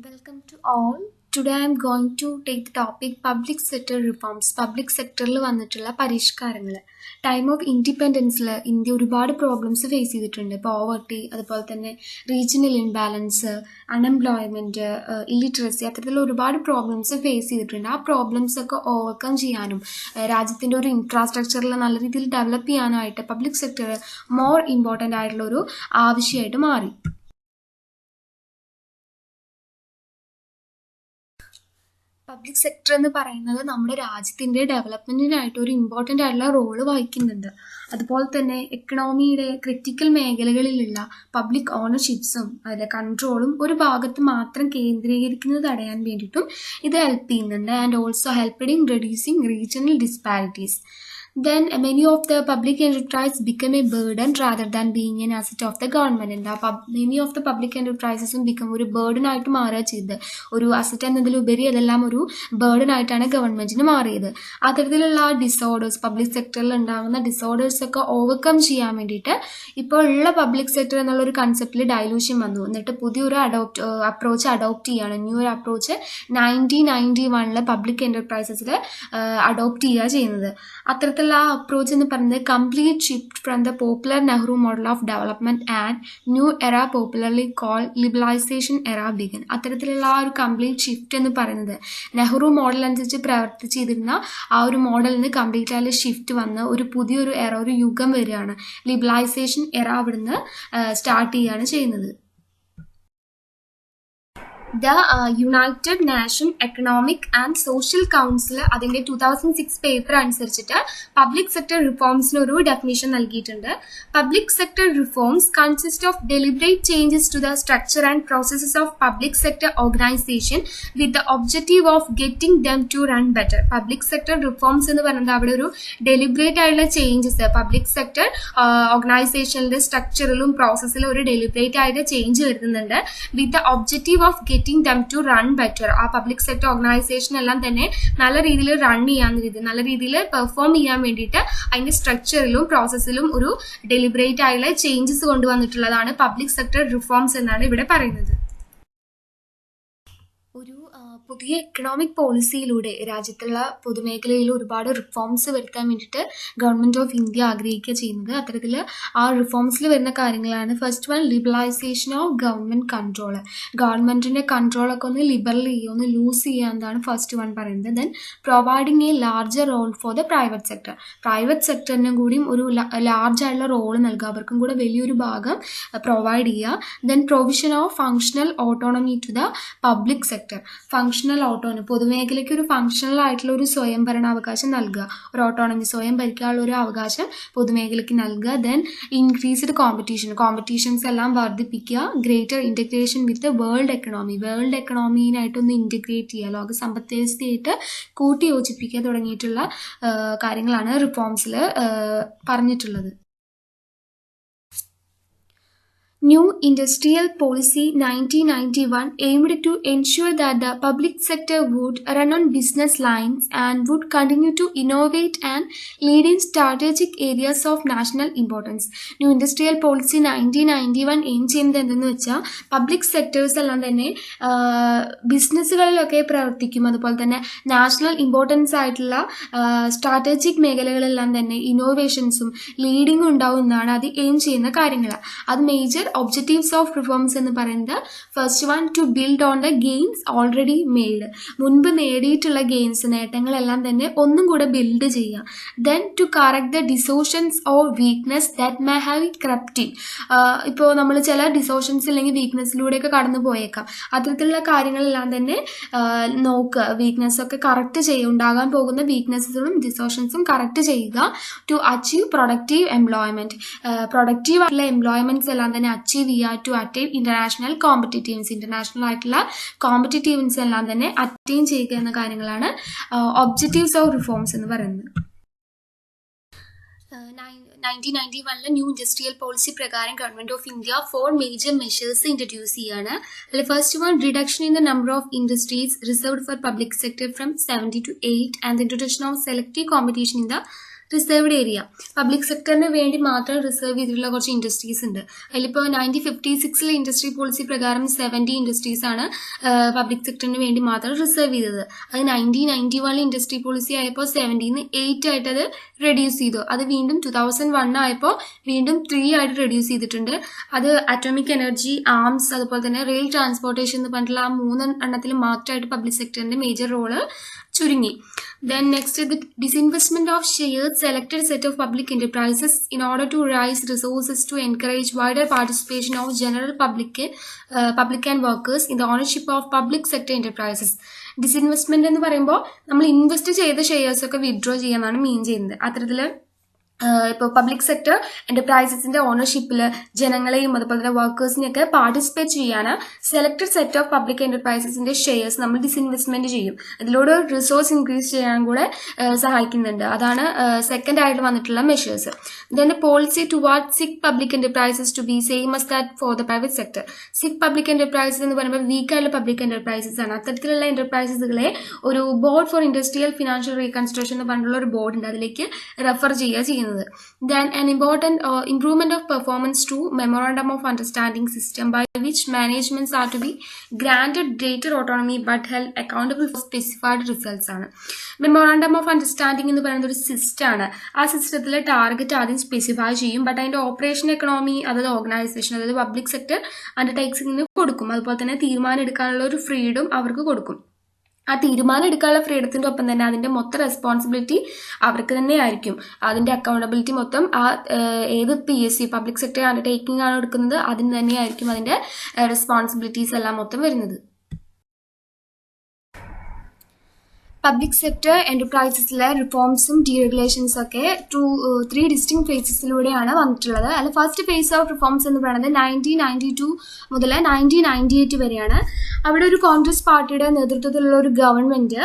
Welcome to all. Today I am going to take the topic public sector reforms. Public sectorൽ വന്നിട്ടുള്ള പരിഷ്കാരങ്ങൾ. Time of ഇൻഡിപെൻഡൻസിൽ India ഒരുപാട് problems face ചെയ്തിട്ടുണ്ട്. Poverty, അതുപോലെ തന്നെ regional imbalance, unemployment, illiteracy, അത്തരത്തിലുള്ള ഒരുപാട് problems face ചെയ്തിട്ടുണ്ട്. ആ പ്രോബ്ലംസ് ഒക്കെ ഓവർകം ചെയ്യാനും രാജ്യത്തിൻ്റെ ഒരു ഇൻഫ്രാസ്ട്രക്ചറിൽ നല്ല രീതിയിൽ ഡെവലപ്പ് ചെയ്യാനായിട്ട് പബ്ലിക് സെക്ടർ മോർ ഇമ്പോർട്ടൻ്റ് ആയിട്ടുള്ള ഒരു ആവശ്യമായിട്ട് മാറി. പബ്ലിക് സെക്ടർ എന്ന് പറയുന്നത് നമ്മുടെ രാജ്യത്തിൻ്റെ ഡെവലപ്മെൻറ്റിനായിട്ട് ഒരു ഇമ്പോർട്ടൻ്റ് ആയിട്ടുള്ള റോള് വഹിക്കുന്നുണ്ട്. അതുപോലെ തന്നെ എക്കണോമിയുടെ ക്രിറ്റിക്കൽ മേഖലകളിലുള്ള പബ്ലിക് ഓണർഷിപ്സും അതിലെ കൺട്രോളും ഒരു ഭാഗത്ത് മാത്രം കേന്ദ്രീകരിക്കുന്നത് തടയാൻ വേണ്ടിയിട്ടും ഇത് ഹെൽപ്പ് ചെയ്യുന്നുണ്ട്. And also help in reducing regional disparities. Then many of the public enterprises become a burden rather than being an asset of the government. Many of the public enterprises become ഒരു burden ആയിട്ട് മാറുക ചെയ്തത്. ഒരു asset എന്നതിലുപരി അതെല്ലാം ഒരു burden ആയിട്ടാണ് ഗവൺമെന്റിന് മാറിയത്. അത്തരത്തിലുള്ള ഡിസോർഡേഴ്സ്, പബ്ലിക് സെക്ടറിൽ ഉണ്ടാകുന്ന ഡിസോർഡേഴ്സ് ഒക്കെ ഓവർകം ചെയ്യാൻ വേണ്ടിയിട്ട് ഇപ്പോൾ ഉള്ള പബ്ലിക് സെക്ടർ എന്നുള്ള ഒരു കൺസെപ്റ്റിൽ ഡൈലൂഷൻ വന്നു. എന്നിട്ട് പുതിയൊരു അപ്രോച്ച് അഡോപ്റ്റ് ചെയ്യാണ്. ന്യൂ ഒരു അപ്രോച്ച് 1991 പബ്ലിക് എന്റർപ്രൈസസിൽ അഡോപ്റ്റ് ചെയ്യുക ചെയ്യുന്നത്. അത്തരത്തിൽ ആ അപ്രോച്ച് എന്ന് പറയുന്നത് complete shift from the popular Nehru model of development and new era, popularly call liberalisation era began. അത്തരത്തിലുള്ള ആ ഒരു കംപ്ലീറ്റ് ഷിഫ്റ്റ് എന്ന് പറയുന്നത് നെഹ്റു മോഡൽ അനുസരിച്ച് പ്രവർത്തിച്ചിരുന്ന ആ ഒരു മോഡലിൽ നിന്ന് കംപ്ലീറ്റ് ആയിട്ട് ഷിഫ്റ്റ് വന്ന് ഒരു പുതിയൊരു എറ, ഒരു യുഗം വരികയാണ്. ലിബറലൈസേഷൻ എറ അവിടുന്ന് സ്റ്റാർട്ട് ചെയ്യുകയാണ് ചെയ്യുന്നത്. The United nation economic and social council അതിൻ്റെ 2006 പേപ്പർ അനുസരിച്ചിട്ട് പബ്ലിക് സെക്ടർ റിഫോംസിന് ഒരു ഡെഫിനിഷൻ നൽകിയിട്ടുണ്ട്. Public sector reforms consist of deliberate changes to the structure and processes of public sector organisation with the objective of getting them to run better. Public sector reforms എന്ന് പറയുന്നത് അവിടെ ഒരു deliberate ആയിട്ടുള്ള changes, public sector ഓർഗനൈസേഷനിലെ സ്ട്രക്ചറിലും പ്രോസസ്സിലും ഒരു deliberate ആയിട്ട് change വരുന്നുണ്ട്. വിത്ത് the objective of getting them to run better. ആ പബ്ലിക് സെക്ടർ ഓർഗനൈസേഷൻ എല്ലാം തന്നെ നല്ല രീതിയിൽ റൺ നല്ല രീതിയിൽ പെർഫോം ചെയ്യാൻ വേണ്ടിയിട്ട് അതിന്റെ സ്ട്രക്ചറിലും പ്രോസസ്സിലും ഒരു ഡെലിബറേറ്റ് ആയിട്ടുള്ള ചേഞ്ചസ് കൊണ്ടുവന്നിട്ടുള്ളതാണ് പബ്ലിക് സെക്ടർ റിഫോംസ് എന്നാണ് ഇവിടെ പറയുന്നത്. ഒരു പുതിയ എക്കണോമിക് പോളിസിയിലൂടെ രാജ്യത്തുള്ള പൊതുമേഖലയിൽ ഒരുപാട് റിഫോംസ് വരുത്താൻ വേണ്ടിയിട്ട് ഗവൺമെൻറ് ഓഫ് ഇന്ത്യ ആഗ്രഹിക്കുക ചെയ്യുന്നത്. അത്തരത്തിൽ ആ റിഫോംസിൽ വരുന്ന കാര്യങ്ങളാണ്. First one, liberalisation of government control. ഗവൺമെൻറ്റിൻ്റെ കൺട്രോളൊക്കെ ഒന്ന് ലിബറൽ ചെയ്യുക, ഒന്ന് ലൂസ് ചെയ്യുക എന്നതാണ് ഫസ്റ്റ് വൺ പറയുന്നത്. Then providing a larger role for the private sector. Private സെക്ടറിനും കൂടിയും ഒരു ലാർജ് ആയിട്ടുള്ള റോള് നൽകുക, അവർക്കും കൂടെ വലിയൊരു ഭാഗം പ്രൊവൈഡ് ചെയ്യുക. Then provision of functional autonomy to the public sector. Functional autonomy, പൊതുമേഖലയ്ക്ക് ഒരു ഫങ്ഷണൽ ആയിട്ടുള്ള ഒരു സ്വയം ഭരണാവകാശം നൽകുക, ഒരു ഓട്ടോണമി, സ്വയം ഭരിക്കാനുള്ള ഒരു അവകാശം പൊതുമേഖലയ്ക്ക് നൽകുക. ദെൻ ഇൻക്രീസ്ഡ് കോമ്പറ്റീഷൻസ് എല്ലാം വർദ്ധിപ്പിക്കുക. ഗ്രേറ്റർ ഇന്റഗ്രേഷൻ വിത്ത് വേൾഡ് എക്കണോമിനായിട്ടൊന്ന് ഇന്റഗ്രേറ്റ് ചെയ്യുക, ലോക സമ്പദ് വ്യവസ്ഥയായിട്ട് കൂട്ടിയോജിപ്പിക്കുക തുടങ്ങിയിട്ടുള്ള കാര്യങ്ങളാണ് റിഫോംസിൽ പറഞ്ഞിട്ടുള്ളത്. New Industrial Policy 1991 aimed to ensure that the public sector would run on business lines and would continue to innovate and lead in strategic areas of national importance. New Industrial Policy 1991 aim ചെയ്യുന്നത് എന്തെന്ന് വെച്ചാൽ public sectors എല്ലാം തന്നെ ബിസിനസ്സുകളിലൊക്കെ പ്രവർത്തിക്കും. അതുപോലെ തന്നെ national importance ആയിട്ടുള്ള strategic മേഖലകളെല്ലാം തന്നെ ഇന്നോവേഷൻസും ലീഡിങ്ങും ഉണ്ടാവും എന്നാണ് അത് എയിം ചെയ്യുന്ന കാര്യങ്ങൾ. അത് മേജർ ഒബ്ജക്റ്റീവ്സ് ഓഫ് റിഫോംസ് എന്ന് പറയുന്നത് first one, to build on the gains already made. മുൻപ് നേടിയിട്ടുള്ള നേട്ടങ്ങളെല്ലാം തന്നെ ഒന്നും കൂടെ ബിൽഡ് ചെയ്യുക. Then to correct the distortions or weakness that may have crept in. ഇപ്പോൾ നമ്മൾ ചില ഡിസോർഷൻസ് അല്ലെങ്കിൽ വീക്ക്നെസ്സിലൂടെയൊക്കെ കടന്നു പോയേക്കാം. അത്തരത്തിലുള്ള കാര്യങ്ങളെല്ലാം തന്നെ നോക്കുക, വീക്ക്നെസ് ഒക്കെ കറക്റ്റ് ചെയ്യുക, ഉണ്ടാകാൻ പോകുന്ന വീക്ക്നെസ്സുകളും ഡിസോർഷൻസും കറക്റ്റ് ചെയ്യുക. To achieve productive employment, productive ആയിട്ടുള്ള എംപ്ലോയ്മെന്റ്സ് എല്ലാം തന്നെ അച്ചീവ് ചെയ്യുക. ടു അറ്റൈൻ ഇന്റർനാഷണൽ ആയിട്ടുള്ള കോമ്പറ്റീറ്റീവ്സ് എല്ലാം തന്നെ അറ്റൈൻ ചെയ്യുക എന്ന കാര്യങ്ങളാണ് ഒബ്ജക്റ്റീവ്സ് ഓഫ് റിഫോംസ് എന്ന് പറയുന്നത്. 1991 ന്യൂ ഇൻഡസ്ട്രിയൽ പോളിസി പ്രകാരം government of India 4 major measures introduce ചെയ്യാണ്. അതിൽ first one, reduction in the number of industries reserved for public sector from 70 to 8 and introduction of selective competition in the reserved area. Public സെക്ടറിന് വേണ്ടി മാത്രം reserve ചെയ്തിട്ടുള്ള കുറച്ച് industries ഉണ്ട്. അതിലിപ്പോൾ 1956 industry policy പ്രകാരം 70 ഇൻഡസ്ട്രീസ് ആണ് പബ്ലിക് സെക്ടറിന് വേണ്ടി മാത്രം റിസർവ് ചെയ്തത്. അത് 1991 ഇൻഡസ്ട്രി പോളിസി ആയപ്പോൾ 70ന്ന് 8 ആയിട്ട് അത് റെഡ്യൂസ് ചെയ്തു. അത് വീണ്ടും 2001 ആയപ്പോൾ വീണ്ടും 3 ആയിട്ട് റെഡ്യൂസ് ചെയ്തിട്ടുണ്ട്. അത് അറ്റോമിക് എനർജി, ആംസ്, അതുപോലെ തന്നെ റെയിൽ ട്രാൻസ്പോർട്ടേഷൻ എന്ന് പറഞ്ഞിട്ടുള്ള ആ 3 എണ്ണത്തിൽ മാത്രമായിട്ട് പബ്ലിക് സെക്ടറിന്റെ മേജർ റോള് ചുരുങ്ങി. Then next is the disinvestment of shared selected set of public enterprises in order to raise resources to encourage wider participation of general public and workers in the ownership of public sector enterprises. ഡിസിൻവെസ്റ്റ്മെന്റ് എന്ന് പറയുമ്പോൾ നമ്മൾ invest ചെയ്ത shares ഒക്കെ withdraw ചെയ്യാനാണ് മീൻ ചെയ്യുന്നത്. അത്തരത്തിൽ ഇപ്പോൾ public sector എന്റർപ്രൈസസിന്റെ ഓണർഷിപ്പിൽ ജനങ്ങളെയും അതുപോലെ തന്നെ വർക്കേഴ്സിനെയൊക്കെ പാർട്ടിസിപ്പേറ്റ് ചെയ്യാൻ സെലക്ടഡ് സെറ്റ് ഓഫ് പബ്ലിക് എന്റർപ്രൈസസിന്റെ ഷെയർസ് നമ്മൾ ഡിസിൻവെസ്റ്റ്മെന്റ് ചെയ്യും. ഇതിലൂടെ റിസോഴ്സ് ഇൻക്രീസ് ചെയ്യാൻ കൂടെ സഹായിക്കുന്നുണ്ട്. അതാണ് സെക്കൻഡ് ആയിട്ട് വന്നിട്ടുള്ള measures. Then policy towards sick public enterprises to be same as that for the private sector. Sick public enterprises എന്ന് പറയുമ്പോൾ വീക്കായിട്ടുള്ള പബ്ലിക് എന്റർപ്രൈസസ് ആണ്. അത്തരത്തിലുള്ള എന്റർപ്രൈസസുകളെ ഒരു board for industrial financial reconstruction എന്ന് പറഞ്ഞിട്ടുള്ള ഒരു ബോർഡ് ഉണ്ട്, അതിലേക്ക് റെഫർ ചെയ്യുക. Then an important improvement of performance to memorandum of understanding system by which managements are to be granted greater autonomy but held accountable for specified results ആണ്. Memorandum of understanding എന്ന് പറയുന്നത് ഒരു system ആണ്. ആ സിസ്റ്റത്തിലെ target ആദ്യം specify ചെയ്യും, but അതിന്റെ ഓപ്പറേഷൻ എക്കണോമി അതായത് ഓർഗനൈസേഷൻ അതായത് പബ്ലിക് സെക്ടർ അണ്ടർടേക്സിംഗിന് കൊടുക്കും. അതുപോലെ തന്നെ തീരുമാനം എടുക്കാനുള്ള ഒരു ഫ്രീഡം അവർക്ക് കൊടുക്കും. ആ തീരുമാനം എടുക്കാനുള്ള ഫ്രീഡത്തിന്റെ ഒപ്പം തന്നെ അതിന്റെ മൊത്തം റെസ്പോൺസിബിലിറ്റി അവർക്ക് തന്നെ ആയിരിക്കും. അതിന്റെ അക്കൗണ്ടബിലിറ്റി മൊത്തം ആ ഏത് PSC പബ്ലിക് സെക്ടർ അണ്ടർടേക്കിംഗ് ആണ് എടുക്കുന്നത് അതിന് തന്നെയായിരിക്കും അതിന്റെ റെസ്പോൺസിബിലിറ്റീസ് എല്ലാം മൊത്തം വരുന്നത്. പബ്ലിക് സെക്ടർ എന്റർപ്രൈസസിലെ റിഫോംസും ഡീറെഗുലേഷൻസും ഒക്കെ 3 ഡിസ്റ്റിങ് ഫേസസിലൂടെയാണ് വന്നിട്ടുള്ളത്. അതിൽ ഫസ്റ്റ് ഫേസ് ഓഫ് റിഫോംസ് എന്ന് പറയുന്നത് 1992 മുതൽ 1998 വരെയാണ്. അവിടെ ഒരു കോൺഗ്രസ് പാർട്ടിയുടെ നേതൃത്വത്തിലുള്ള ഒരു ഗവൺമെന്റ്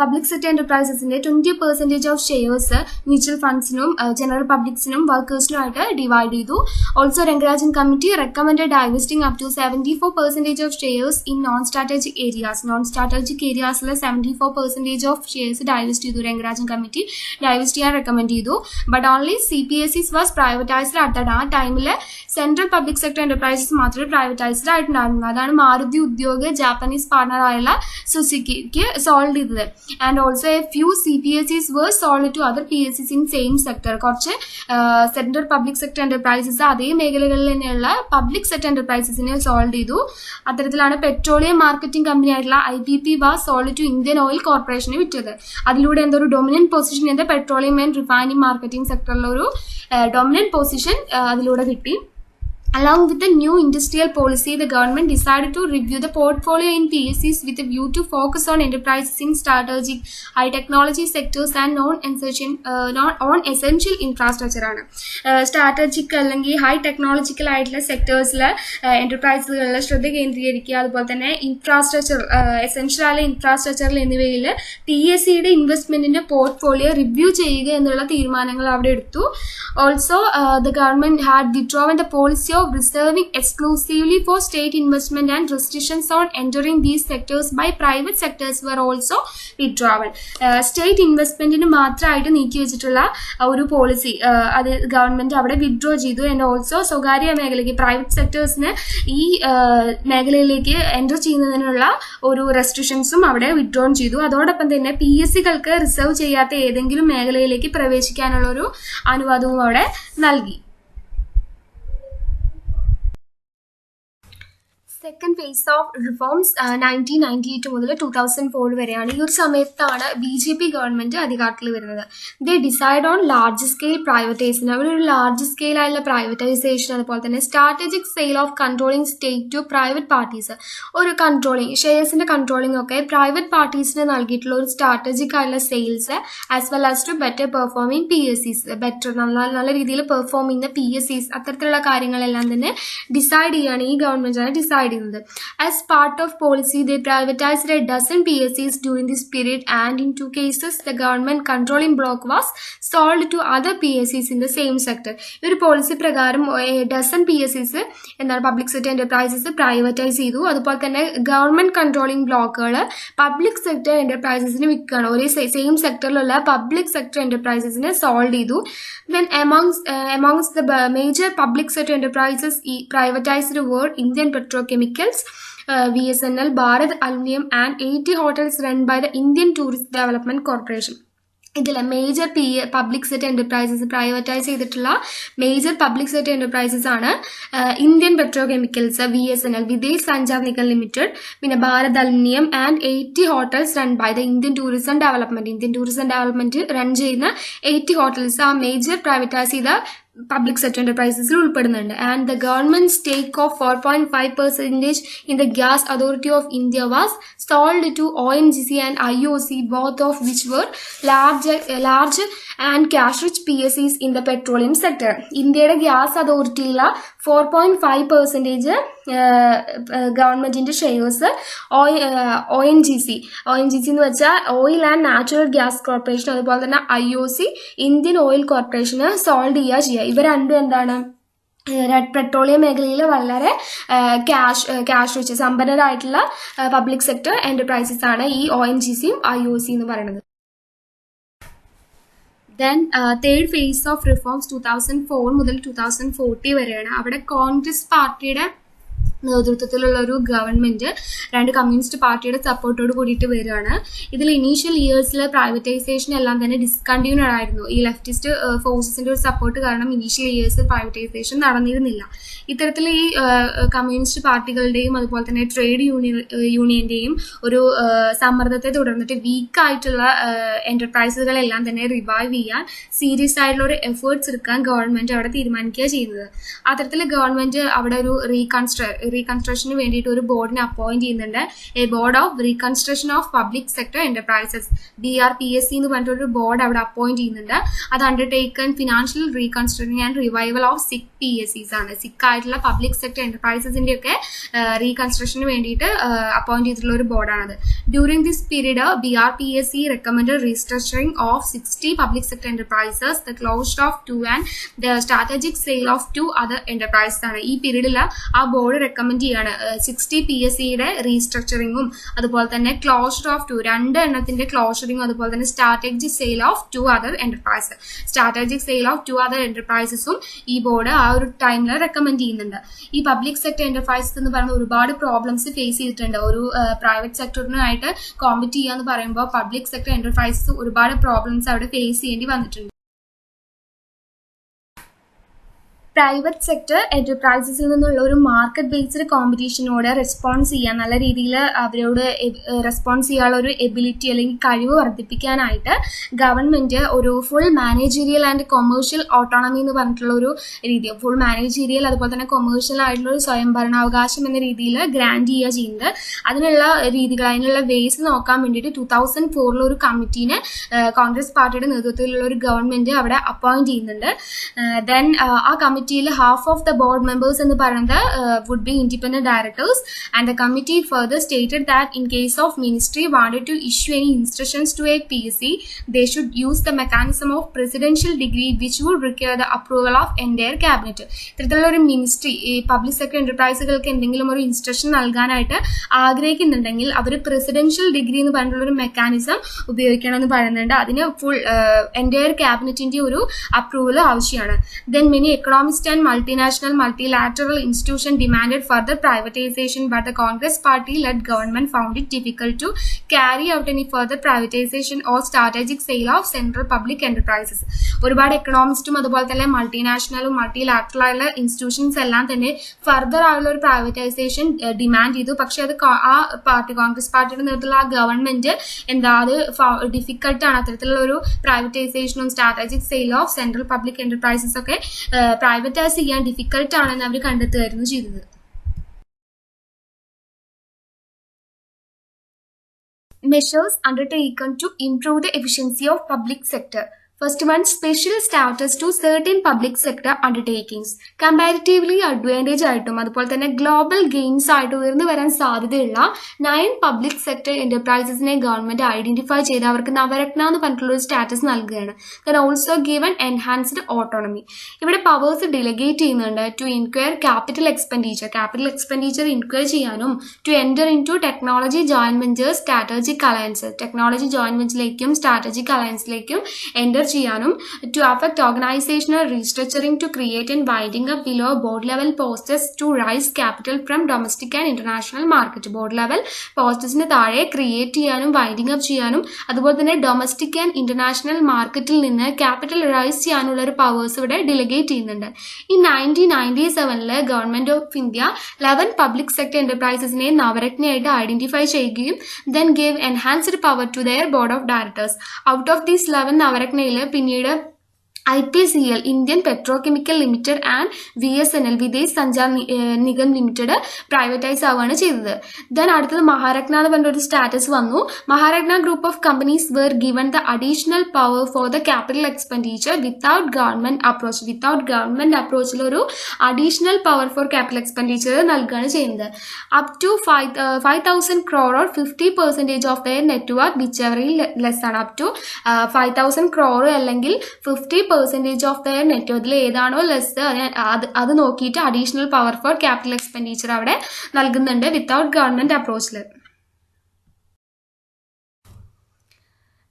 പബ്ലിക് സെക്ടർ എന്റർപ്രൈസസിന്റെ 20% ഓഫ് ഷെയർസ് മ്യൂച്വൽ ഫണ്ട്സിനും ജനറൽ പബ്ലിക്സിനും വർക്കേഴ്സിനുമായിട്ട് ഡിവൈഡ് ചെയ്തു. Also Rangarajan committee recommend divesting up to 74% of shares in non strategic areas. Non strategic ഏരിയാസിലെ 74% ഓഫ് ഷെയർസ് ഡൈവെസ്റ്റ് ചെയ്തു. രംഗരാജൻ കമ്മിറ്റി ഡൈവെസ്റ്റ് ചെയ്യാൻ റെക്കമെൻഡ് ചെയ്തു. But only CPSEs was privatised at that. ആ ടൈമിൽ സെൻട്രൽ പബ്ലിക് സെക്ടർ എന്റർപ്രൈസസ് മാത്രമേ privatised ആയിട്ടുണ്ടായിരുന്നുള്ളൂ. അതാണ് Maruti Udyog Japanese partner ആയുള്ള സുസുക്കിക്ക് സോൾവ് ചെയ്തത്. And also A few CPSEs were sold to other PSEs in same sector. കുറച്ച് സെൻട്രൽ പബ്ലിക് സെക്ടർ എന്റർപ്രൈസസ് അതേ മേഖലകളിൽ തന്നെയുള്ള പബ്ലിക് സെക്ടർ എന്റർപ്രൈസസിനെ സോൾവ് ചെയ്തു. അത്തരത്തിലാണ് പെട്രോളിയം മാർക്കറ്റിംഗ് കമ്പനി ആയിട്ടുള്ള IPP was sold to Indian oil കോർപ്പറേഷന് വിറ്റത്. അതിലൂടെ എന്തൊരു ഡൊമിനന്റ് പൊസിഷൻ എന്താ പെട്രോളിയം ആൻഡ് റിഫൈനിങ് മാർക്കറ്റിംഗ് സെക്ടറിലൊരു ഡൊമിനന്റ് പൊസിഷൻ അതിലൂടെ കിട്ടി. Along with the new industrial policy, the government decided to review the portfolio in PSEs with a view to focus on enterprises in strategic high technology sectors and non-essential infrastructure ആണ്. Strategic അല്ലെങ്കിൽ high technological ആയിട്ടുള്ള സെക്ടേഴ്സിലെ എന്റർപ്രൈസുകളിൽ ശ്രദ്ധ കേന്ദ്രീകരിക്കുക. അതുപോലെ തന്നെ infrastructure essential ആയ ഇൻഫ്രാസ്ട്രക്ചറിൽ എന്നിവയിൽ PSEയുടെ ഇൻവെസ്റ്റ്മെന്റിന്റെ portfolio review ചെയ്യുക എന്നുള്ള തീരുമാനങ്ങൾ അവിടെ എടുത്തു. Also the government had withdrawn the policy of reserving exclusively for state investment and restrictions on entering these sectors by private sectors were also withdrawn. State ഇൻവെസ്റ്റ്മെന്റിന് മാത്രമായിട്ട് നീക്കി വെച്ചിട്ടുള്ള ഒരു പോളിസി അത് ഗവൺമെന്റ് അവിടെ വിഡ്രോ ചെയ്തു. ആൻഡ് ഓൾസോ സ്വകാര്യ മേഖലയ്ക്ക് പ്രൈവറ്റ് സെക്ടേഴ്സിന് ഈ മേഖലയിലേക്ക് എൻ്റർ ചെയ്യുന്നതിനുള്ള ഒരു റെസ്ട്രിക്ഷൻസും അവിടെ വിഡ്രോൺ ചെയ്തു. അതോടൊപ്പം തന്നെ PSCകൾക്ക് റിസർവ് ചെയ്യാത്ത ഏതെങ്കിലും മേഖലയിലേക്ക് പ്രവേശിക്കാനുള്ള ഒരു അനുവാദവും അവിടെ നൽകി. സെക്കൻഡ് ഫേസ് ഓഫ് റിഫോംസ് 1998 മുതൽ 2004 വരെയാണ്. ഈ ഒരു സമയത്താണ് BJP ഗവൺമെന്റ് അധികാരത്തിൽ വരുന്നത്. They decide on large scale privatisation. അവരൊരു ലാർജ് സ്കെയിൽ ആയുള്ള പ്രൈവറ്റൈസേഷൻ അതുപോലെ തന്നെ strategic sale of controlling state to private parties. ഒരു കൺട്രോളിംഗ് ഷെയർസിന്റെ കൺട്രോളിംഗ് ഒക്കെ പ്രൈവറ്റ് പാർട്ടീസിന് നൽകിയിട്ടുള്ള ഒരു സ്ട്രാറ്റജിക് ആയുള്ള sales as well as to better performing PSEs. Better നല്ല രീതിയിൽ പെർഫോം ചെയ്യുന്ന PSEs അത്തരത്തിലുള്ള കാര്യങ്ങളെല്ലാം തന്നെ ഡിസൈഡ് ചെയ്യാണ് ഈ ഗവൺമെന്റാണ് ഡിസൈഡ് ചെയ്തത്. പറയുന്നത്. As part of policy they privatised a dozen PSCs during this period, and in 2 cases the government controlling block was sold to other PSCs in the same sector. ഈ ഒരു പോളിസി പ്രകാരം dozen PSCs എന്താണ് public sector enterprises privatise ചെയ്തു. അതുപോലെ തന്നെ government controlling ബ്ലോക്കുകൾ public sector എന്റർപ്രൈസസിന് വിൽക്കുകയാണ്. ഒരേ same സെക്ടറിലുള്ള public sector എന്റർപ്രൈസസിനെ സോൾവ് ചെയ്തു. Then amongst the major public sector enterprises privatized were Indian Petrochemicals, VSNL, Bharat Aluminium, and 80 hotels run by the Indian Tourist Development Corporation. ഇതിലെ major public sector enterprises privatise ചെയ്തിട്ടുള്ള major public sector enterprises ആണ് Indian petrochemicals, VSNL, Videsh Sanchar Nigam limited, പിന്നെ Bharat aluminium and 80 hotels run by the Indian tourism development run ചെയ്യുന്ന 80 hotels ആ major privatise ചെയ്ത public sector എന്റർപ്രൈസസിൽ ഉൾപ്പെടുന്നുണ്ട്. And the government stake of 4.5% in the gas authority of India was sold to ONGC and IOC, both of which were large and cash rich PSCs in the petroleum sector. ഇന്ത്യയുടെ gas അതോറിറ്റിയിലുള്ള 4.5% ഗവൺമെന്റിന്റെ shares ONGC എന്ന് വെച്ചാൽ oil and natural gas corporation, അതുപോലെ തന്നെ IOC Indian oil കോർപ്പറേഷന് sold ചെയ്യുക. ഇവ രണ്ടും എന്താണ് പെട്രോളിയം മേഖലയിൽ വളരെ ക്യാഷ് റിച്ച് സമ്പന്നരായിട്ടുള്ള പബ്ലിക് സെക്ടർ എന്റർപ്രൈസസ് ആണ് ഈ ONGC യും IOC എന്ന് പറയുന്നത്. Then third phase of reforms 2004 മുതൽ 2040 വരെയാണ്. അവിടെ കോൺഗ്രസ് പാർട്ടിയുടെ നേതൃത്വത്തിലുള്ള ഒരു ഗവൺമെന്റ് 2 കമ്മ്യൂണിസ്റ്റ് പാർട്ടിയുടെ സപ്പോർട്ടോട് കൂടിയിട്ട് വരികയാണ്. ഇതിൽ ഇനീഷ്യൽ ഇയേഴ്സിൽ പ്രൈവറ്റൈസേഷൻ എല്ലാം തന്നെ ഡിസ്കണ്ടിന്യൂഡ് ആയിരുന്നു. ഈ ലെഫ്റ്റിസ്റ്റ് ഫോഴ്സസിന്റെ ഒരു സപ്പോർട്ട് കാരണം ഇനീഷ്യൽ ഇയേഴ്സിൽ പ്രൈവറ്റൈസേഷൻ നടന്നിരുന്നില്ല. ഇത്തരത്തിൽ ഈ കമ്മ്യൂണിസ്റ്റ് പാർട്ടികളുടെയും അതുപോലെ തന്നെ ട്രേഡ് യൂണിയന്റെയും ഒരു സമ്മർദ്ദത്തെ തുടർന്നിട്ട് വീക്കായിട്ടുള്ള എന്റർപ്രൈസുകളെല്ലാം തന്നെ റിവൈവ് ചെയ്യാൻ സീരിയസ് ആയിട്ടുള്ള ഒരു എഫേർട്സ് എടുക്കാൻ ഗവൺമെന്റ് അവിടെ തീരുമാനിക്കുക ചെയ്യുന്നത്. അത്തരത്തിൽ ഗവൺമെന്റ് അവിടെ ഒരു റീകൺസ്ട്രക്ഷന് വേണ്ടിയിട്ട് ഒരു ബോർഡിനെ അപ്പോയിന്റ് ചെയ്യുന്നുണ്ട്. A board of reconstruction of public sector enterprises, BRPSC എന്ന് പറഞ്ഞിട്ടൊരു ബോർഡ് അവിടെ അപ്പോയിന്റ് ചെയ്യുന്നുണ്ട്. അത് undertaken financial reconstruction and revival of സിക്ക് PSCs ആണ്. സിക്ക് ആയിട്ടുള്ള പബ്ലിക് സെക്ടർ എന്റർപ്രൈസസിന്റെ ഒക്കെ റീകൺസ്ട്രക്ഷന് വേണ്ടിയിട്ട് അപ്പോയിന്റ് ചെയ്തിട്ടുള്ള ഒരു ബോർഡാണത്. During this period BRPSC recommended restructuring of 60 public sector enterprises, the closure of 2 and the strategic sale of 2 other enterprises ആണ്. ഈ പീരീഡിൽ ആ ബോർഡ് റെക്കമെൻഡ് ചെയ്യാണ് 60 PSCയുടെ റീസ്ട്രക്ചറിങ്ങും അതുപോലെ തന്നെ ക്ലോഷർ ഓഫ് 2 എണ്ണത്തിന്റെ ക്ലോഷറിങ്ങും അതുപോലെ തന്നെ strategic sale of 2 other enterprises. Strategic sale of 2 other enterprisesഉം ഈ ബോർഡ് ആ ഒരു ടൈമിൽ റെക്കമെൻഡ് ചെയ്യുന്നുണ്ട്. ഈ പബ്ലിക് സെക്ടർ എന്റർപ്രൈസസ് എന്ന് പറയുന്ന ഒരുപാട് പ്രോബ്ലംസ് ഫേസ് ചെയ്തിട്ടുണ്ട്. ഒരു പ്രൈവറ്റ് സെക്ടറിനായിട്ട് കോമ്പറ്റ് ചെയ്യാന്ന് പറയുമ്പോൾ പബ്ലിക് സെക്ടർ എന്റർപ്രൈസസ് ഒരുപാട് പ്രോബ്ലംസ് അവിടെ ഫേസ് ചെയ്യേണ്ടി വന്നിട്ടുണ്ട്. പ്രൈവറ്റ് സെക്ടർ എന്റർപ്രൈസസിൽ നിന്നുള്ള ഒരു മാർക്കറ്റ് ബേസ്ഡ് കോമ്പറ്റീഷനോട് റെസ്പോൺസ് ചെയ്യാൻ നല്ല രീതിയിൽ അവരോട് റെസ്പോൺസ് ചെയ്യാനുള്ള ഒരു എബിലിറ്റി അല്ലെങ്കിൽ കഴിവ് വർദ്ധിപ്പിക്കാനായിട്ട് ഗവൺമെന്റ് ഒരു full managerial and commercial autonomy എന്ന് പറഞ്ഞിട്ടുള്ള ഒരു രീതി, ഫുൾ മാനേജീരിയൽ അതുപോലെ തന്നെ കൊമേഴ്ഷ്യൽ ആയിട്ടുള്ള ഒരു സ്വയംഭരണാവകാശം എന്ന രീതിയിൽ ഗ്രാൻഡ് ചെയ്യുക ചെയ്യുന്നത്. അതിനുള്ള രീതികൾ, അതിനുള്ള വേസ് നോക്കാൻ വേണ്ടിയിട്ട് 2004 ഒരു കമ്മിറ്റീനെ കോൺഗ്രസ് പാർട്ടിയുടെ നേതൃത്വത്തിലുള്ള ഒരു ഗവൺമെന്റ് അവിടെ അപ്പോയിന്റ് ചെയ്യുന്നുണ്ട്. ദെൻ ആ committee half of the board members in the paranda would be independent directors, and the committee further stated that in case of ministry wanted to issue any instructions to a PSC, they should use the mechanism of presidential decree which would require the approval of entire cabinet. ഇത്തരത്തിലുള്ള ഒരു ministry ഈ public sector എന്റർപ്രൈസുകൾക്ക് എന്തെങ്കിലും ഒരു instruction നൽകാനായിട്ട് ആഗ്രഹിക്കുന്നുണ്ടെങ്കിൽ അവർ presidential degree എന്ന് പറഞ്ഞിട്ടുള്ള ഒരു മെക്കാനിസം ഉപയോഗിക്കണമെന്ന് പറയുന്നുണ്ട്. അതിന് ഫുൾ എൻറ്റയർ ക്യാബിനറ്റിന്റെ ഒരു അപ്രൂവൽ ആവശ്യമാണ്. Then many economist and multinational multilateral institution demanded further privatization, but the Congress party led government found it difficult to carry out any further privatization or strategic sale of central public enterprises. ഒരുപാട് എക്കണോമിസ്റ്റും അതുപോലെ തന്നെ മൾട്ടിനാഷണലും multilateral ആയുള്ള institutions എല്ലാം തന്നെ further ആയുള്ള ഒരു privatisation demand ചെയ്തു. പക്ഷെ അത് ആ പാർട്ടി കോൺഗ്രസ് പാർട്ടിയുടെ നേതൃത്വത്തിലുള്ള ആ ഗവൺമെന്റ് അത് ഡിഫിക്കൽട്ടാണ്. അത്തരത്തിലുള്ള ഒരു പ്രൈവറ്റൈസേഷനും strategic sale of central public enterprises ഒക്കെ പ്രൈവറ്റൈസ് ചെയ്യാൻ ഡിഫിക്കൽട്ട് ആണെന്ന് അവർ കണ്ടെത്തുകയായിരുന്നു ചെയ്തത്. Measures undertaken to improve the efficiency of public sector. First one, special status to certain public sector undertakings. Comparatively advantage ആയിട്ടും അതുപോലെ തന്നെ ഗ്ലോബൽ ഗെയിംസ് ആയിട്ട് ഉയർന്നു വരാൻ സാധ്യതയുള്ള 9 പബ്ലിക് സെക്ടർ എന്റർപ്രൈസസിനെ ഗവൺമെന്റ് ഐഡന്റിഫൈ ചെയ്ത് അവർക്ക് നവരത്ന എന്ന് പറഞ്ഞിട്ടുള്ള ഒരു സ്റ്റാറ്റസ് നൽകുകയാണ്. Then also given enhanced autonomy. ഇവിടെ പവേഴ്സ് ഡെലിഗേറ്റ് ചെയ്യുന്നുണ്ട് to inquire capital expenditure inquire ചെയ്യാനും to enter into technology joint ventures strategic alliance technology joint വെഞ്ചറിലേക്കും സ്ട്രാറ്റജിക് അലയൻസിലേക്കും എൻ്റർ ചെയ്യാനും to affect organisational restructuring to create and winding up below board level posts to raise capital from domestic and international market. Board level പോസ്റ്റസിന് താഴെ create ചെയ്യാനും winding up ചെയ്യാനും അതുപോലെ തന്നെ domestic and international മാർക്കറ്റിൽ നിന്ന് capital rice ചെയ്യാനുള്ള ഒരു powers ഇവിടെ ഡെലിഗേറ്റ് ചെയ്യുന്നുണ്ട്. ഈ 1997 government of India 11 public sector എന്റർപ്രൈസസിനെ നവരത്നയായിട്ട് ഐഡന്റിഫൈ ചെയ്യുകയും then gave enhanced power to their board of directors. Out of these 11 നവരത്നയിൽ പിന്നീട് IPCL Indian petrochemical limited and VSNL Videsh Sanchar Nigam limited privatise ആവുകയാണ് ചെയ്തത്. ദെൻ അടുത്തത് മഹാരത്ന എന്ന് പറഞ്ഞൊരു സ്റ്റാറ്റസ് വന്നു. Maharatna group of companies were given the additional power for the capital expenditure without government അപ്രോച്ചിൽ ഒരു additional power for capital expenditure നൽകുകയാണ് ചെയ്യുന്നത്. Up to 5,000 crore or 50% of their network which ever is less ആണ്. Up to 5,000 crore അല്ലെങ്കിൽ 50% of there നെറ്റ്വർക്കിൽ ഏതാണോ less അത് നോക്കിയിട്ട് additional power for capital expenditure അവിടെ നൽകുന്നുണ്ട് വിത്തൗട്ട് ഗവൺമെന്റ് അപ്രോച്ചിൽ.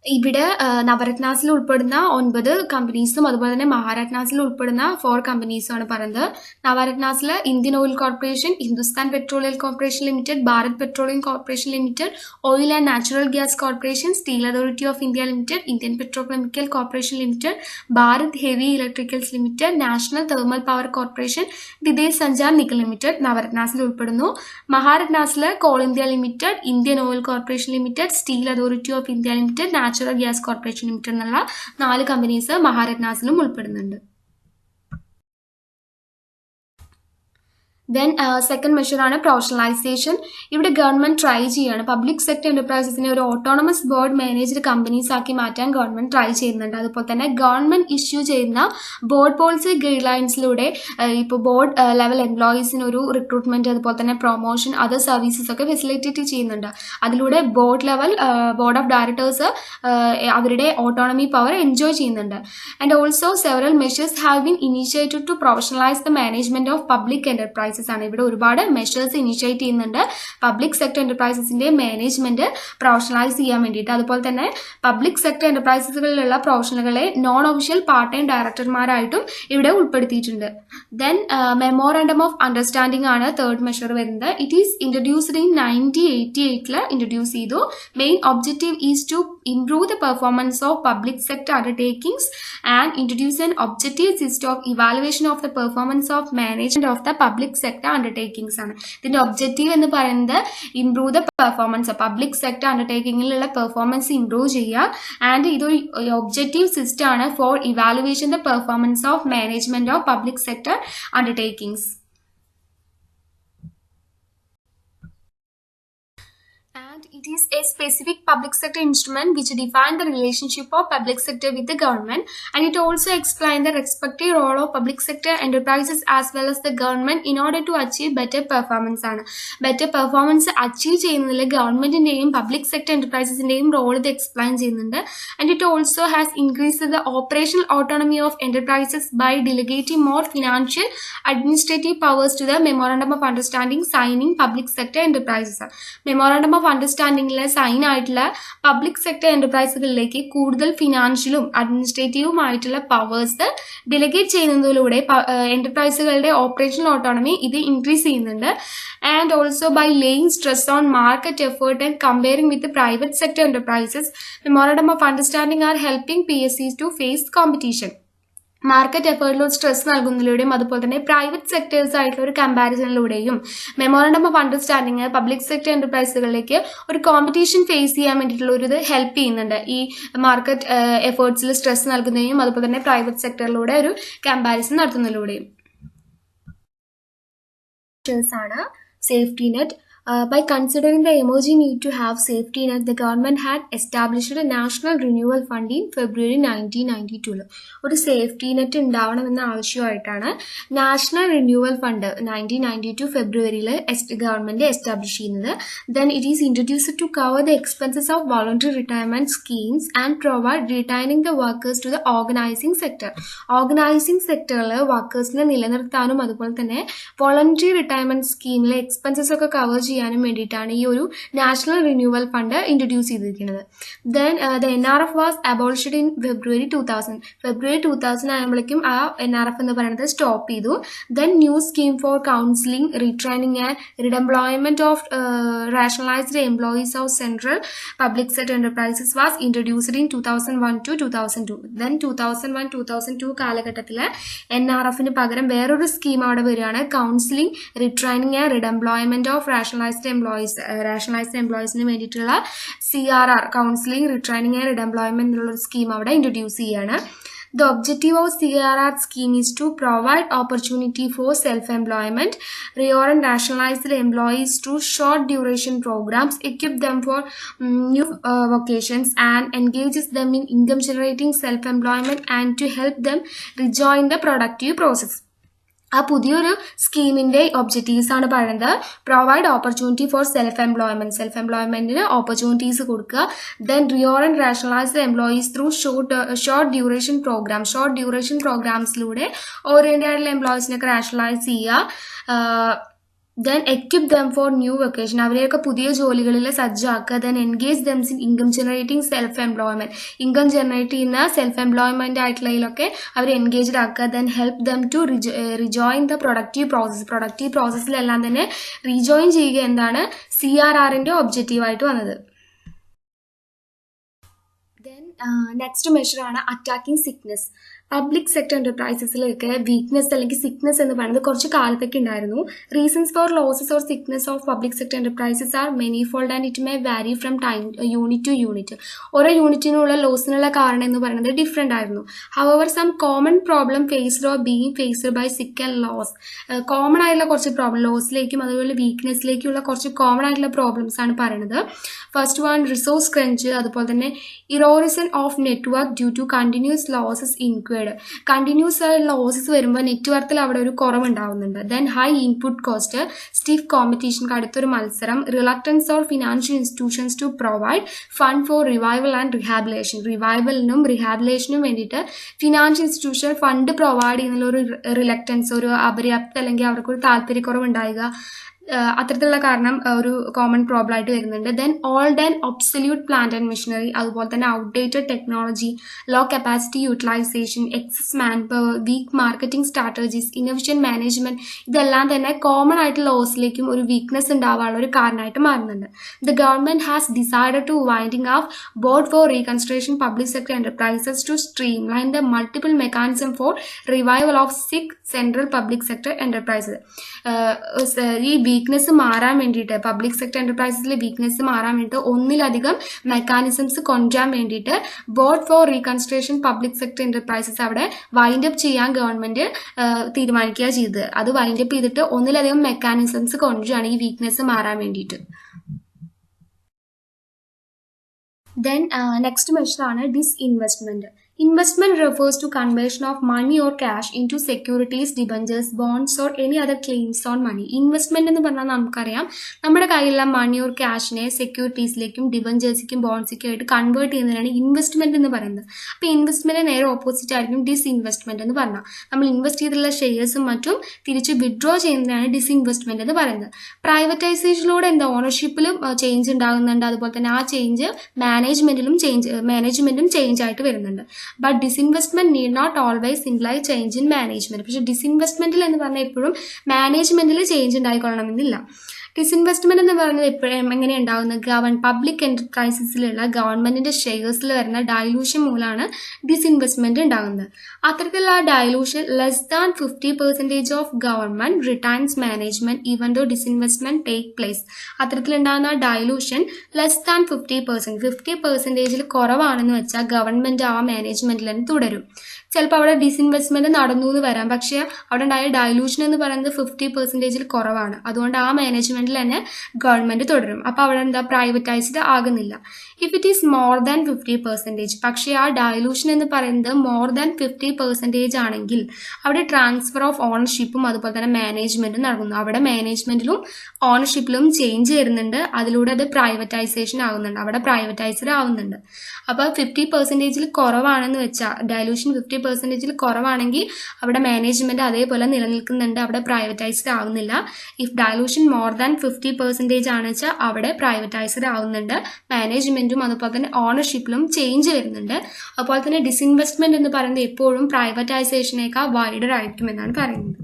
ഇവിടെ നവരത്നാസിൽ ഉൾപ്പെടുന്ന 9 കമ്പനീസും അതുപോലെ തന്നെ മഹാരത്നാസിൽ ഉൾപ്പെടുന്ന 4 കമ്പനീസും ആണ് പറയുന്നത്. നവരത്നാസിൽ Indian oil corporation, Hindustan petroleum corporation limited, Bharat petroleum corporation limited, oil and natural gas corporation, steel authority of India limited, Indian petrochemical corporation limited, Bharat heavy electricals limited, national thermal power corporation, Videsh Sanchar Nigam limited നവരത്നാസിൽ ഉൾപ്പെടുന്നു. മഹാരത്നാസിൽ coal India limited, Indian oil corporation limited, steel authority of India limited, natural gas corporation limited എന്നുള്ള 4 companies മഹാരത്നാസിലും ഉൾപ്പെടുന്നുണ്ട്. Then second മെഷറാണ് professionalisation. ഇവിടെ government try ചെയ്യാണ് public sector എന്റർപ്രൈസസിനെ ഒരു ഓട്ടോണമസ് ബോർഡ് മാനേജ്ഡ് കമ്പനീസ് ആക്കി മാറ്റാൻ ഗവൺമെന്റ് ട്രൈ ചെയ്യുന്നുണ്ട്. അതുപോലെ തന്നെ ഗവൺമെന്റ് ഇഷ്യൂ ചെയ്യുന്ന ബോർഡ് പോളിസി ഗൈഡ് ലൈൻസിലൂടെ ഇപ്പോൾ ബോർഡ് ലെവൽ എംപ്ലോയീസിന് ഒരു റിക്രൂട്ട്മെന്റ് അതുപോലെ തന്നെ പ്രൊമോഷൻ അതർ സർവീസസ് ഒക്കെ ഫെസിലിറ്റേറ്റ് ചെയ്യുന്നുണ്ട്. അതിലൂടെ ബോർഡ് ഓഫ് ഡയറക്ടേഴ്സ് അവരുടെ ഓട്ടോണമി പവർ എൻജോയ് ചെയ്യുന്നുണ്ട്. And also several measures have been initiated to professionalise the management of public enterprises ആണ്. ഇവിടെ ഒരുപാട് മെഷേഴ്സ് ഇനിഷ്യേറ്റ് ചെയ്യുന്നുണ്ട് പബ്ലിക് സെക്ടർ എന്റർപ്രൈസസിന്റെ മാനേജ്മെന്റ് പ്രൊഫഷണലൈസ് ചെയ്യാൻ വേണ്ടിയിട്ട്. അതുപോലെ തന്നെ പബ്ലിക് സെക്ടർ എന്റർപ്രൈസസുകളിലുള്ള പ്രൊഫഷണലുകളെ നോൺ ഒഫീഷ്യൽ പാർട്ട് ടൈം ഡയറക്ടർമാരായിട്ടും ഇവിടെ ഉൾപ്പെടുത്തിയിട്ടുണ്ട്. ദെൻ മെമ്മോറാണ്ടം ഓഫ് അണ്ടർസ്റ്റാൻഡിംഗ് ആണ് തേർഡ് മെഷർ വരുന്നത്. It is introduced in 1988 introduce ചെയ്തു. Main objective is to improve the performance of public sector undertakings and introduce an objective system of evaluation of the performance of management of the public sector undertakings ആണ്. ഇതിന്റെ objective എന്ന് പറയുന്നത് improve the performance public sector അണ്ടർടേക്കിംഗിലുള്ള performance improve ചെയ്യുക. And ഇതൊരു objective system ആണ് for evaluation the performance of management of public sector undertakings. And it is a specific public sector instrument which defines the relationship of public sector with the government, and it also explains the respective role of public sector enterprises as well as the government in order to achieve better performance ആണ്. Better performance achieve ചെയ്യുന്നതിൽ ഗവൺമെന്റിന്റെയും public sector എന്റർപ്രൈസസിന്റെയും role ഇത് explain ചെയ്യുന്നുണ്ട്. And it also has increased the operational autonomy of enterprises by delegating more financial administrative powers to the memorandum of understanding signing public sector enterprises. Memorandum of അണ്ടർസ്റ്റാൻഡിംഗിൽ sign ആയിട്ടുള്ള public sector എന്റർപ്രൈസുകളിലേക്ക് കൂടുതൽ ഫിനാൻഷ്യലും അഡ്മിനിസ്ട്രേറ്റീവുമായിട്ടുള്ള powers delegate ചെയ്യുന്നതിലൂടെ എന്റർപ്രൈസുകളുടെ operational autonomy ഇത് increase ചെയ്യുന്നുണ്ട്. And also by laying stress on market effort and comparing with private sector enterprises, memorandum of understanding are helping PSCs to face competition. Market എഫേർട്ടിലൂടെ stress നൽകുന്നതിലൂടെയും അതുപോലെ തന്നെ പ്രൈവറ്റ് സെക്ടേഴ്സ് ആയിട്ടുള്ള ഒരു കമ്പാരിസണിലൂടെയും memorandum of understanding public sector എന്റർപ്രൈസുകളിലേക്ക് ഒരു competition face ചെയ്യാൻ വേണ്ടിയിട്ടുള്ള ഒരു ഇത് ഹെൽപ്പ് ചെയ്യുന്നുണ്ട്. ഈ മാർക്കറ്റ് എഫേർട്സിൽ സ്ട്രെസ് നൽകുന്നതിനും അതുപോലെ തന്നെ പ്രൈവറ്റ് സെക്ടറിലൂടെ ഒരു കമ്പാരിസൺ നടത്തുന്നതിലൂടെയും ആണ് safety net, By considering the emerging need to have safety net, the government had established a National Renewal Fund in February 1992. ഒരു സേഫ്റ്റി നെറ്റ് ഉണ്ടാവണമെന്ന ആവശ്യമായിട്ടാണ് നാഷണൽ റിന്യൂവൽ ഫണ്ട് 1992 ഫെബ്രുവരിയിൽ ഗവൺമെന്റ് എസ്റ്റാബ്ലിഷ് ചെയ്യുന്നത്. Then it is introduced to cover the expenses of voluntary retirement schemes and provide retaining the workers to the organising sector. Organising സെക്ടറിൽ വർക്കേഴ്സിനെ നിലനിർത്താനും അതുപോലെ തന്നെ വോളണ്ടറി റിട്ടയർമെന്റ് സ്കീമിലെ എക്സ്പെൻസസ് ഒക്കെ കവർ ചെയ്യാനും വേണ്ടിയിട്ടാണ് ഈ ഒരു നാഷണൽ റിന്യൂവൽ ഫണ്ട് ഇൻട്രൊഡ്യൂസ് ചെയ്തിരിക്കുന്നത്. Then the NRF was abolished in February 2000 ആകുമ്പോഴേക്കും ആ NRF എന്ന് പറയുന്നത് സ്റ്റോപ്പ് ചെയ്തു. Then new scheme for counselling, retraining and redeployment of rationalized employees of central public sector enterprises was introduced in 2001 to 2002. Then 2001-2002 കാലഘട്ടത്തിൽ NRFന് പകരം വേറൊരു scheme അവിടെ വരികയാണ്, counselling, റിട്രെയിനിങ് and redeployment of rationalized എംപ്ലോയീസിന് വേണ്ടിയിട്ടുള്ള CRR, കൗൺസിലിംഗ്, റിട്രെയിനിങ് ആൻഡ് റിഡെംപ്ലോയ്മെന്റ് എന്നുള്ള ഒരു scheme അവിടെ introduce ചെയ്യാണ്. The objective of CRR scheme is to provide opportunity for self-employment, reorient rationalized employees to short duration programs, equip them for new vocations and engages them in income generating self-employment and to help them rejoin the productive process. ആ പുതിയൊരു സ്കീമിന്റെ objectives ആണ് പറയുന്നത്. Provide opportunity for self എംപ്ലോയ്മെന്റിന് opportunities കൊടുക്കുക. Then reorient rationalised employees through short duration പ്രോഗ്രാംസിലൂടെ oriented ആയിട്ടുള്ള എംപ്ലോയീസിനൊക്കെ rationalise ചെയ്യുക. Then equip them for new vocation, അവരെയൊക്കെ പുതിയ ജോലികളിൽ സജ്ജാക്കുക. Then engage them in income generating income generate ചെയ്യുന്ന സെൽഫ് എംപ്ലോയ്മെന്റ് ആയിട്ടുള്ളതിലൊക്കെ അവർ എൻഗേജ്ഡ് ആക്കുക. Then help them to rejoin the productive പ്രോസസ്സിലെല്ലാം തന്നെ റീജോയിൻ ചെയ്യുക എന്താണ് CRRന്റെ ഒബ്ജക്റ്റീവായിട്ട് വന്നത്. ദെൻ നെക്സ്റ്റ് മെഷറാണ് അറ്റാക്കിംഗ് സിക്നെസ്. പബ്ലിക് സെക്ടർ എന്റർപ്രൈസസിലൊക്കെ വീക്ക്നെസ് അല്ലെങ്കിൽ സിക്നെസ് എന്ന് പറയുന്നത് കുറച്ച് കാലത്തൊക്കെ ഉണ്ടായിരുന്നു. Reasons for losses or sickness of public sector enterprises are many fold and it may vary from unit to unit. ഓരോ യൂണിറ്റിനുള്ള ലോസിനുള്ള കാരണം എന്ന് പറയുന്നത് ഡിഫറെൻ്റ് ആയിരുന്നു. However some common problem faced or being faced by sick and loss. Common ആയിട്ടുള്ള കുറച്ച് problem, ലോസിലേക്കും അതുപോലെ വീക്ക്നെസ്സിലേക്കുള്ള കുറച്ച് കോമൺ ആയിട്ടുള്ള പ്രോബ്ലംസ് ആണ് പറയുന്നത്. ഫസ്റ്റ് വൺ റിസോഴ്സ് ക്രഞ്ച്, അതുപോലെ തന്നെ erosion of network due to continuous losses inquired. Continuous ആയിട്ടുള്ള ലോസസ് വരുമ്പോൾ നെറ്റ്വർക്കിൽ അവിടെ ഒരു കുറവുണ്ടാവുന്നുണ്ട്. Then high input cost, stiff competition, കടുത്തൊരു മത്സരം, reluctance or financial institutions to provide fund for revival and rehabilitation. റിവൈവലിനും റിഹാബിലേഷനും വേണ്ടിയിട്ട് ഫിനാൻഷ്യൽ ഇൻസ്റ്റിറ്റ്യൂഷൻ ഫണ്ട് പ്രൊവൈഡ് ചെയ്യുന്നുള്ള ഒരു റിലക്ടൻസ്, ഒരു അപര്യാപ്ത അല്ലെങ്കിൽ അവർക്കൊരു താല്പര്യക്കുറവ് ഉണ്ടാവുക, അത്തരത്തിലുള്ള കാരണം ഒരു കോമൺ പ്രോബ്ലം ആയിട്ട് വരുന്നുണ്ട്. Then old and obsolete plant and machinery, അതുപോലെ തന്നെ outdated technology, low capacity utilisation, excess manpower, weak marketing strategies, innovation management, ഇതെല്ലാം തന്നെ കോമൺ ആയിട്ട് ലോസിലേക്കും ഒരു വീക്ക്നെസ് ഉണ്ടാവാനുള്ള ഒരു കാരണമായിട്ട് മാറുന്നുണ്ട്. The government has decided to winding of board for reconstruction public sector enterprises to streamline the multiple mechanism for revival of sick central public sector enterprises. ഈ weakness മാറാൻ വേണ്ടിയിട്ട്, പബ്ലിക് സെക്ടർ എന്റർപ്രൈസസിലെ വീക്ക്നെസ് മാറാൻ വേണ്ടിയിട്ട് ഒന്നിലധികം മെക്കാനിസംസ് കൊണ്ടുവരാൻ വേണ്ടിയിട്ട് board for reconstruction public sector enterprises അവിടെ wind up ചെയ്യാൻ ഗവൺമെന്റ് തീരുമാനിക്കുക ചെയ്തത്. അത് വൈൻഡ് അപ്പ് ചെയ്തിട്ട് ഒന്നിലധികം മെക്കാനിസംസ് കൊണ്ടുവരികയാണ് ഈ വീക്ക്നെസ് മാറാൻ വേണ്ടിയിട്ട്. ദെൻ നെക്സ്റ്റ് മെഷറാണ് disinvestment. Investment refers to conversion of money or cash into securities, debentures, bonds or any other claims on money. Investment എന്ന് പറഞ്ഞാൽ നമുക്കറിയാം, നമ്മുടെ കയ്യിലുള്ള മണി ഓർ ക്യാഷിനെ സെക്യൂരിറ്റീസിലേക്കും ഡിബഞ്ചേഴ്സിലേക്കും ബോൺസിലേക്കും ആയിട്ട് കൺവേർട്ട് ചെയ്യുന്നതിനാണ് ഇൻവെസ്റ്റ്മെന്റ് എന്ന് പറയുന്നത്. അപ്പോൾ ഇൻവെസ്റ്റ്മെന്റ് നേരെ ഓപ്പോസിറ്റ് ആയിരിക്കും ഡിസ്ഇൻവെസ്റ്റ്മെന്റ് എന്ന് പറഞ്ഞാൽ. നമ്മൾ ഇൻവെസ്റ്റ് ചെയ്തിട്ടുള്ള ഷെയർസും മറ്റും തിരിച്ച് വിഡ്രോ ചെയ്യുന്നതിനാണ് ഡിസ്ഇൻവെസ്റ്റ്മെന്റ് എന്ന് പറയുന്നത്. പ്രൈവറ്റൈസേഷനിലൂടെ എന്താ ഓണർഷിപ്പിലും ചേഞ്ച് ഉണ്ടാകുന്നുണ്ട്, അതുപോലെ തന്നെ ആ ചേഞ്ച് മാനേജ്മെന്റും ചേഞ്ച് ആയിട്ട് വരുന്നുണ്ട്. But disinvestment need not always imply change in management. പക്ഷെ ഡിസ്ഇൻവെസ്റ്റ്മെന്റിൽ എന്ന് പറഞ്ഞാൽ എപ്പോഴും മാനേജ്മെന്റിൽ ചേഞ്ച് ഉണ്ടായിക്കൊള്ളണമെന്നില്ല. ഡിസ്ഇൻവെസ്റ്റ്മെന്റ് എന്ന് പറയുന്നത് എപ്പോഴും എങ്ങനെ ഉണ്ടാകുന്നത്, പബ്ലിക് എന്റർപ്രൈസസിലുള്ള ഗവൺമെന്റിന്റെ ഷെയർസിൽ വരുന്ന ഡൈലൂഷൻ മൂലമാണ് ഡിസ്ഇൻവെസ്റ്റ്മെന്റ് ഉണ്ടാകുന്നത്. അത്തരത്തിലുള്ള dilution less than 50% of government returns management even though disinvestment take place. അത്തരത്തിലുണ്ടാകുന്ന ഡൈലൂഷൻ ലെസ് ദാൻ 50% കുറവാണെന്ന് വെച്ചാൽ ഗവൺമെന്റ് ആ മാനേജ്മെന്റിൽ തന്നെ തുടരും. ചിലപ്പോൾ അവിടെ ഡിസ്ഇൻവെസ്റ്റ്മെന്റ് നടന്നു എന്ന് വരാം, പക്ഷേ അവിടെ ഉണ്ടായ ഡൈലൂഷൻ എന്ന് പറയുന്നത് 50% കുറവാണ്. അതുകൊണ്ട് ആ മാനേജ്മെന്റ് മാനേജ്മെന്റിൽ തന്നെ ഗവൺമെന്റ് തുടരും. അപ്പോൾ അവിടെ എന്താ പ്രൈവറ്റൈസ്ഡ് ആകുന്നില്ല. If it is more than 50%, പക്ഷേ ആ ഡയലൂഷൻ എന്ന് പറയുന്നത് മോർ ദാൻ 50% ആണെങ്കിൽ അവിടെ ട്രാൻസ്ഫർ ഓഫ് ഓണർഷിപ്പും അതുപോലെ തന്നെ മാനേജ്മെന്റും നടക്കുന്നു. അവിടെ മാനേജ്മെന്റിലും ഓണർഷിപ്പിലും ചേഞ്ച് വരുന്നുണ്ട്. അതിലൂടെ അത് പ്രൈവറ്റൈസേഷൻ ആകുന്നുണ്ട്, അവിടെ പ്രൈവറ്റൈസ്ഡ് ആവുന്നുണ്ട്. അപ്പോൾ 50% കുറവാണെന്ന് വെച്ചാൽ, ഡയലൂഷൻ 50% കുറവാണെങ്കിൽ അവിടെ മാനേജ്മെന്റ് അതേപോലെ നിലനിൽക്കുന്നുണ്ട്, അവിടെ പ്രൈവറ്റൈസ്ഡ് ആവുന്നില്ല. ഇഫ് ഡയലൂഷൻ മോർ ദാൻ 50% ആണെന്ന് വെച്ചാൽ അവിടെ പ്രൈവറ്റൈസ്ഡ് ആവുന്നുണ്ട്, മാനേജ്മെന്റും അതുപോലെ തന്നെ ഓണർഷിപ്പിലും ചേഞ്ച് വരുന്നുണ്ട്. അതുപോലെ തന്നെ ഡിസ്ഇൻവെസ്റ്റ്മെന്റ് എന്ന് പറയുന്നത് എപ്പോഴും പ്രൈവറ്റൈസേഷനേക്കാൾ വൈഡർ ആയിരിക്കും എന്നാണ് പറയുന്നത്.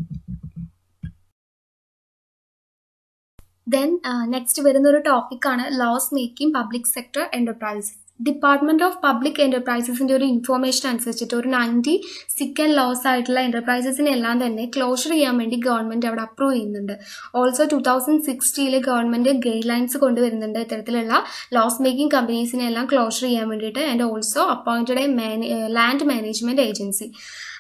ദെൻ നെക്സ്റ്റ് വരുന്ന ഒരു ടോപ്പിക്കാണ് loss making public sector enterprises. Department of public എന്റർപ്രൈസസിന്റെ ഒരു ഇൻഫോർമേഷൻ അനുസരിച്ചിട്ട് ഒരു 90 സിക്ക് ആൻഡ് ലോസ് ആയിട്ടുള്ള എന്റർപ്രൈസസിനെല്ലാം തന്നെ ക്ലോഷർ ചെയ്യാൻ വേണ്ടി ഗവൺമെന്റ് അവിടെ അപ്രൂവ് ചെയ്യുന്നുണ്ട്. ഓൾസോ 2060 ഗവൺമെന്റ് ഗൈഡ് ലൈൻസ് കൊണ്ടുവരുന്നുണ്ട് ഇത്തരത്തിലുള്ള ലോസ് മേക്കിംഗ് കമ്പനീസിനെ എല്ലാം ക്ലോഷർ ചെയ്യാൻ വേണ്ടിയിട്ട്. And also appointed A land management agency.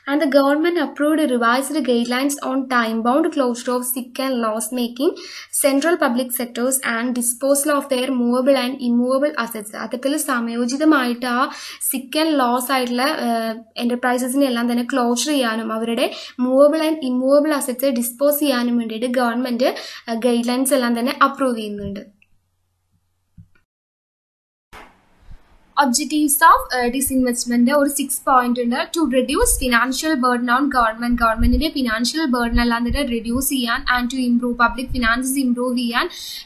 And the government approved revised guidelines on time-bound closure of sick and loss-making central public sectors and disposal of their movable and immovable assets. അത്തരത്തിൽ സമയോചിതമായിട്ട് ആ സിക്ക് and loss ആയിട്ടുള്ള എന്റർപ്രൈസസിനെ എല്ലാം തന്നെ closure ചെയ്യാനും അവരുടെ movable and immovable assets dispose ചെയ്യാനും വേണ്ടിയിട്ട് ഗവൺമെന്റ് ഗൈഡ് ലൈൻസ് എല്ലാം തന്നെ അപ്രൂവ് ചെയ്യുന്നുണ്ട്. ഒബ്ജക്റ്റീവ്സ് ഓഫ് ഡിസ്ഇൻവെസ്റ്റ്മെന്റ് ഒരു 6 പോയിന്റ് ഉണ്ട്. To reduce financial burden on ഗവൺമെന്റിന്റെ ഫിനാൻഷ്യൽ ബേർഡൻ എല്ലാം തന്നെ റെഡ്യൂസ് ചെയ്യാൻ, and to improve public finances improve ചെയ്യാൻ,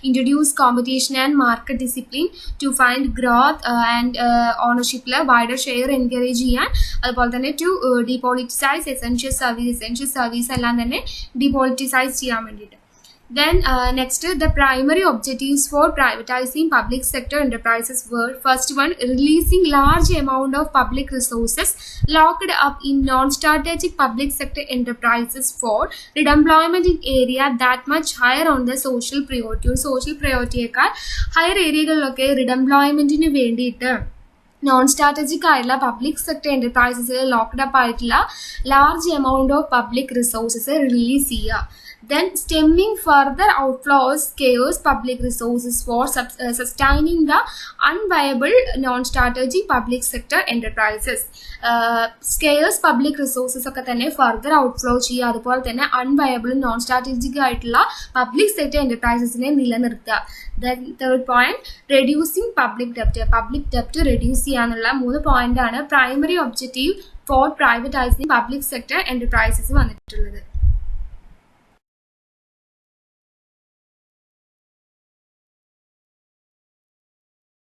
introduce competition and market discipline, to find growth and ഓണർഷിപ്പിൽ വൈഡർ ഷെയർ എൻകറേജ് ചെയ്യാൻ, അതുപോലെ തന്നെ ടു ഡിപോളിറ്റിസൈസ് എസെൻഷ്യൽ സർവീസ് എല്ലാം തന്നെ ഡിപോളിറ്റിസൈസ് ചെയ്യാൻ വേണ്ടിയിട്ട്. Then next, the primary objectives for privatizing public sector enterprises were: first one, releasing large amount of public resources locked up in non-strategic public sector enterprises for redeployment in area that much higher on the social priority. Social priority യേക്കാൾ higher ഏരിയകളിലൊക്കെ റിഡംപ്ലോയ്മെന്റിന് വേണ്ടിയിട്ട് non strategic ആയിട്ടുള്ള public sector എന്റർപ്രൈസസിൽ locked up ആയിട്ടുള്ള large amount of public resources release ചെയ്യുക. Then stemming further outflows scarce public resources for sustaining the unviable non-strategic public sector enterprises. Scarce public resources ഒക്കെ തന്നെ further outflow ചെയ്യുക, അതുപോലെ തന്നെ unviable non strategic ആയിട്ടുള്ള public sector എന്റർപ്രൈസസിനെ നിലനിർത്തുക. Then third point, reducing public debt reduce ചെയ്യാന്നുള്ള 3 point ആണ് primary objective for privatising public sector enterprises വന്നിട്ടുള്ളത്.